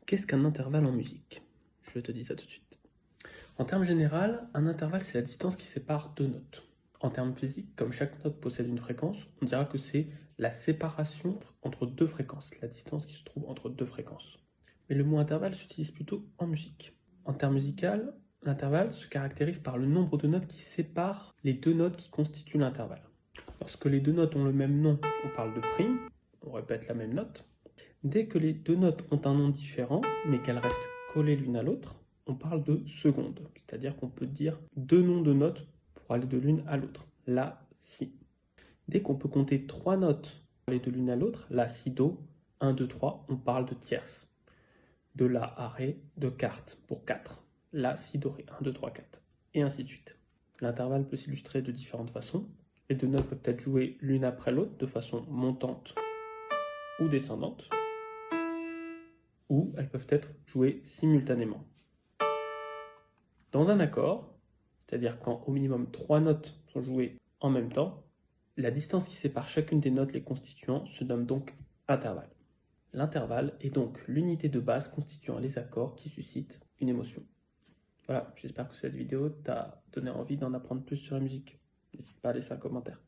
Qu'est-ce qu'un intervalle en musique? Je te dis ça tout de suite. En termes général, un intervalle, c'est la distance qui sépare deux notes. En termes physiques, comme chaque note possède une fréquence, on dira que c'est la séparation entre deux fréquences, la distance qui se trouve entre deux fréquences. Mais le mot intervalle s'utilise plutôt en musique. En termes musical, l'intervalle se caractérise par le nombre de notes qui séparent les deux notes qui constituent l'intervalle. Lorsque les deux notes ont le même nom, on parle de prime, on répète la même note. Dès que les deux notes ont un nom différent, mais qu'elles restent collées l'une à l'autre, on parle de seconde. C'est-à-dire qu'on peut dire deux noms de notes pour aller de l'une à l'autre. La, si. Dès qu'on peut compter trois notes pour aller de l'une à l'autre, la, si, do, 1, 2, 3, on parle de tierce. De la à ré, de quarte pour 4. La, si, do, ré, 1, 2, 3, 4. Et ainsi de suite. L'intervalle peut s'illustrer de différentes façons. Les deux notes peuvent être jouées l'une après l'autre de façon montante ou descendante, ou elles peuvent être jouées simultanément. Dans un accord, c'est-à-dire quand au minimum 3 notes sont jouées en même temps, la distance qui sépare chacune des notes les constituants se nomme donc intervalle. L'intervalle est donc l'unité de base constituant les accords qui suscitent une émotion. Voilà, j'espère que cette vidéo t'a donné envie d'en apprendre plus sur la musique. N'hésite pas à laisser un commentaire.